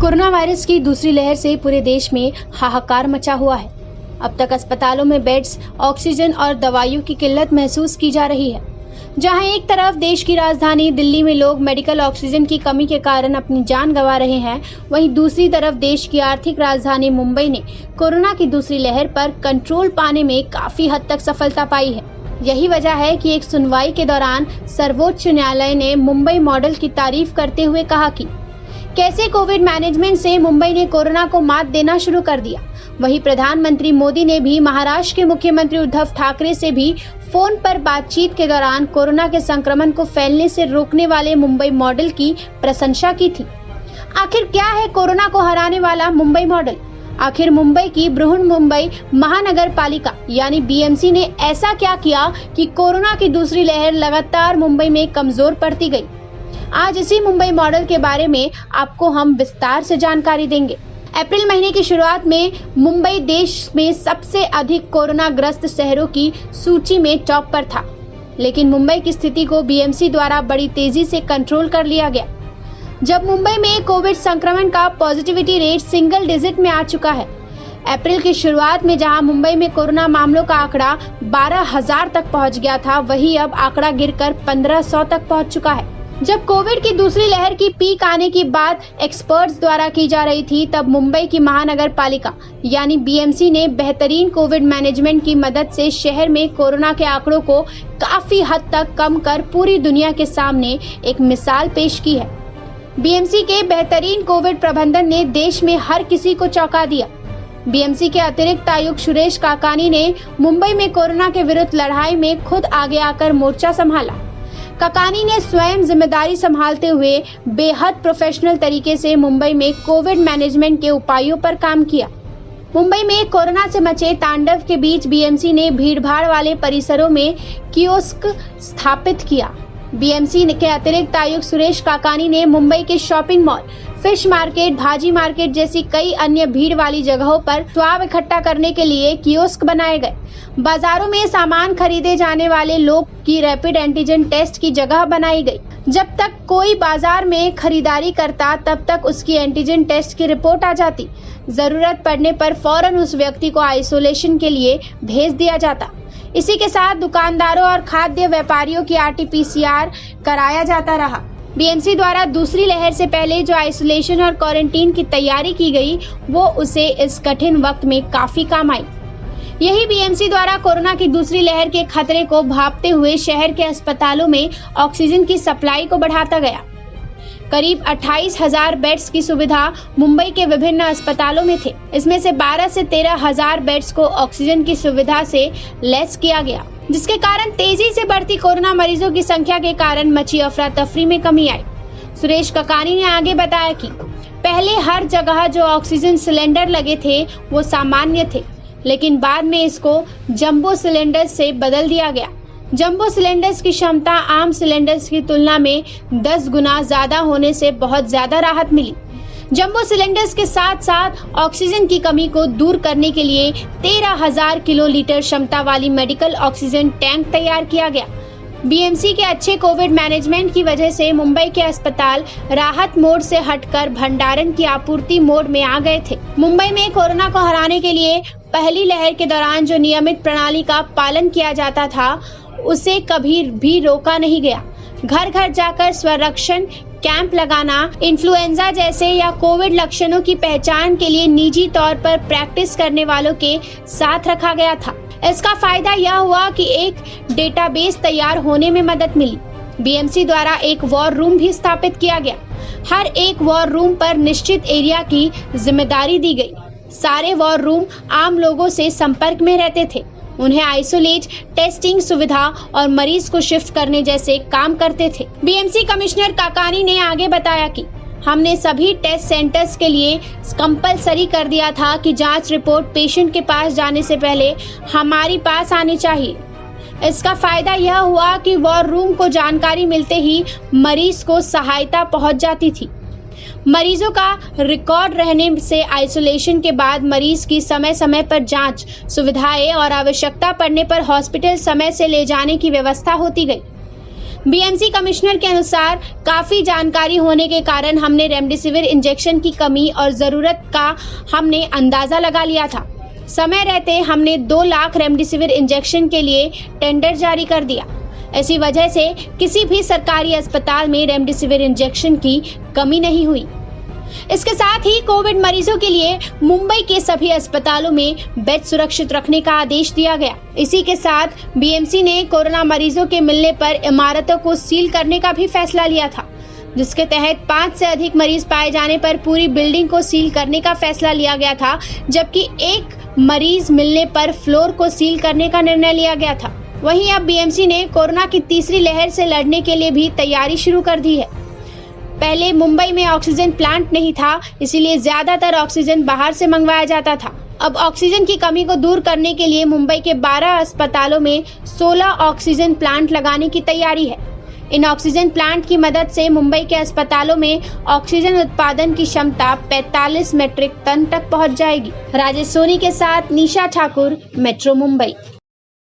Corona virus की दूसरी लहर से पूरे देश में हाहाकार मचा हुआ है। अब तक अस्पतालों में बेड्स, ऑक्सीजन और दवाइयों की किल्लत महसूस की जा रही है। जहां एक तरफ देश की राजधानी दिल्ली में लोग मेडिकल ऑक्सीजन की कमी के कारण अपनी जान गंवा रहे हैं, वहीं दूसरी तरफ देश की आर्थिक राजधानी मुंबई ने कोरोना की दूसरी लहर पर कंट्रोल पाने में काफी हद तक सफलता पाई है। यही वजह है कि एक सुनवाई के दौरान सर्वोच्च न्यायालय ने मुंबई मॉडल की तारीफ करते हुए कहा कि कैसे कोविड मैनेजमेंट से मुंबई ने कोरोना को मात देना शुरू कर दिया। वहीं प्रधानमंत्री मोदी ने भी महाराष्ट्र के मुख्यमंत्री उद्धव ठाकरे से भी फोन पर बातचीत के दौरान कोरोना के संक्रमण को फैलने से रोकने वाले मुंबई मॉडल की प्रशंसा की थी। आखिर क्या है कोरोना को हराने वाला मुंबई मॉडल? आखिर मुंबई की बृहन्मुंबई महानगर पालिका यानी बीएमसी ने ऐसा क्या किया कि कोरोना की दूसरी लहर लगातार मुंबई में कमजोर पड़ती गई? आज इसी मुंबई मॉडल के बारे में आपको हम विस्तार से जानकारी देंगे। अप्रैल महीने की शुरुआत में मुंबई देश में सबसे अधिक कोरोना ग्रस्त शहरों की सूची में टॉप पर था, लेकिन मुंबई की स्थिति को बीएमसी द्वारा बड़ी तेजी से कंट्रोल कर लिया गया। जब मुंबई में कोविड संक्रमण का पॉजिटिविटी रेट सिंगल डिजिट में आ चुका है। अप्रैल की शुरुआत में जहां मुंबई में कोरोना मामलों का आंकड़ा 12,000 तक पहुंच गया था, वहीं अब आंकड़ा गिरकर 1,500 तक पहुंच चुका है। जब कोविड की दूसरी लहर की पीक आने की बात एक्सपर्ट्स द्वारा की जा रही थी, तब मुंबई की महानगर पालिका यानी बीएमसी ने बेहतरीन कोविड मैनेजमेंट की मदद से शहर में कोरोना के आंकड़ों को काफी हद तक कम कर पूरी दुनिया के सामने एक मिसाल पेश की है। बीएमसी के बेहतरीन कोविड प्रबंधन ने देश में हर किसी को चौंका दिया। बीएमसी के अतिरिक्त आयुक्त सुरेश काकानी ने मुंबई में कोरोना के विरुद्ध लड़ाई में खुद आगे आकर मोर्चा संभाला। काकानी ने स्वयं जिम्मेदारी संभालते हुए बेहद प्रोफेशनल तरीके से मुंबई में कोविड मैनेजमेंट के उपायों पर काम किया। मुंबई में कोरोना से मचे तांडव के बीच बीएमसी ने भीड़भाड़ वाले परिसरों में कियोस्क स्थापित किया। बीएमसी के अतिरिक्त आयुक्त सुरेश काकानी ने मुंबई के शॉपिंग मॉल, फिश मार्केट, भाजी मार्केट जैसी कई अन्य भीड़ वाली जगहों पर स्वाब इकट्ठा करने के लिए कियोस्क बनाए गए। बाजारों में सामान खरीदे जाने वाले लोग की रैपिड एंटीजन टेस्ट की जगह बनाई गई। जब तक कोई बाजार में खरीदारी करता, तब तक उसकी एंटीजन टेस्ट की रिपोर्ट आ जाती। जरूरत पड़ने पर फौरन उस व्यक्ति को आइसोलेशन के लिए भेज दिया जाता। इसी के साथ दुकानदारों और खाद्य व्यापारियों की RT-PCR कराया जाता रहा। बीएमसी द्वारा दूसरी लहर से पहले जो आइसोलेशन और क्वारंटीन की तैयारी की गई, वो उसे इस कठिन वक्त में काफी काम आई। यही बीएमसी द्वारा कोरोना की दूसरी लहर के खतरे को भांपते हुए शहर के अस्पतालों में ऑक्सीजन की सप्लाई को बढ़ाता गया। करीब 28,000 बेड्स की सुविधा मुंबई के विभिन्न अस्पतालों में थे। इसमें से 12 से 13,000 बेड्स को ऑक्सीजन की सुविधा से लैस किया गया, जिसके कारण तेजी से बढ़ती कोरोना मरीजों की संख्या के कारण मची अफरा तफरी में कमी आई। सुरेश काकानी ने आगे बताया कि पहले हर जगह जो ऑक्सीजन सिलेंडर लगे थे वो सामान्य थे, लेकिन बाद में इसको जंबो सिलेंडर से बदल दिया गया। जंबो सिलेंडर्स की क्षमता आम सिलेंडर्स की तुलना में 10 गुना ज्यादा होने से बहुत ज्यादा राहत मिली। जंबो सिलेंडर्स के साथ साथ ऑक्सीजन की कमी को दूर करने के लिए 13,000 किलोलीटर क्षमता वाली मेडिकल ऑक्सीजन टैंक तैयार किया गया। बीएमसी के अच्छे कोविड मैनेजमेंट की वजह से मुंबई के अस्पताल राहत मोड से हटकर भंडारण की आपूर्ति मोड में आ गए थे। मुंबई में कोरोना को हराने के लिए पहली लहर के दौरान जो नियमित प्रणाली का पालन किया जाता था, उसे कभी भी रोका नहीं गया। घर घर जाकर स्वरक्षण कैंप लगाना, इन्फ्लुएंजा जैसे या कोविड लक्षणों की पहचान के लिए निजी तौर पर प्रैक्टिस करने वालों के साथ रखा गया था। इसका फायदा यह हुआ कि एक डेटाबेस तैयार होने में मदद मिली। बीएमसी द्वारा एक वॉर रूम भी स्थापित किया गया। हर एक वॉर रूम पर निश्चित एरिया की जिम्मेदारी दी गई। सारे वॉर रूम आम लोगों से संपर्क में रहते थे, उन्हें आइसोलेट, टेस्टिंग सुविधा और मरीज को शिफ्ट करने जैसे काम करते थे। बीएमसी कमिश्नर काकानी ने आगे बताया कि हमने सभी टेस्ट सेंटर्स के लिए कंपलसरी कर दिया था कि जांच रिपोर्ट पेशेंट के पास जाने से पहले हमारे पास आनी चाहिए। इसका फायदा यह हुआ कि वॉर रूम को जानकारी मिलते ही मरीज को सहायता पहुंच जाती थी। मरीजों का रिकॉर्ड रहने से आइसोलेशन के बाद मरीज की समय समय पर जांच सुविधाएं और आवश्यकता पड़ने पर हॉस्पिटल समय से ले जाने की व्यवस्था होती गई। बीएमसी कमिश्नर के अनुसार काफी जानकारी होने के कारण हमने रेमडेसिविर इंजेक्शन की कमी और जरूरत का हमने अंदाजा लगा लिया था। समय रहते हमने 2 लाख रेमडेसिविर इंजेक्शन के लिए टेंडर जारी कर दिया। ऐसी वजह से किसी भी सरकारी अस्पताल में रेमडेसिविर इंजेक्शन की कमी नहीं हुई। इसके साथ ही कोविड मरीजों के लिए मुंबई के सभी अस्पतालों में बेड सुरक्षित रखने का आदेश दिया गया। इसी के साथ बीएमसी ने कोरोना मरीजों के मिलने पर इमारतों को सील करने का भी फैसला लिया था, जिसके तहत 5 से अधिक मरीज पाए जाने पर पूरी बिल्डिंग को सील करने का फैसला लिया गया था, जबकि 1 मरीज मिलने पर फ्लोर को सील करने का निर्णय लिया गया था। वहीं अब बीएमसी ने कोरोना की तीसरी लहर से लड़ने के लिए भी तैयारी शुरू कर दी है। पहले मुंबई में ऑक्सीजन प्लांट नहीं था, इसीलिए ज्यादातर ऑक्सीजन बाहर से मंगवाया जाता था। अब ऑक्सीजन की कमी को दूर करने के लिए मुंबई के 12 अस्पतालों में 16 ऑक्सीजन प्लांट लगाने की तैयारी है। इन ऑक्सीजन प्लांट की मदद से मुंबई के अस्पतालों में ऑक्सीजन उत्पादन की क्षमता 45 मीट्रिक टन तक पहुंच जाएगी। राजेश सोनी के साथ निशा ठाकुर, मेट्रो मुंबई।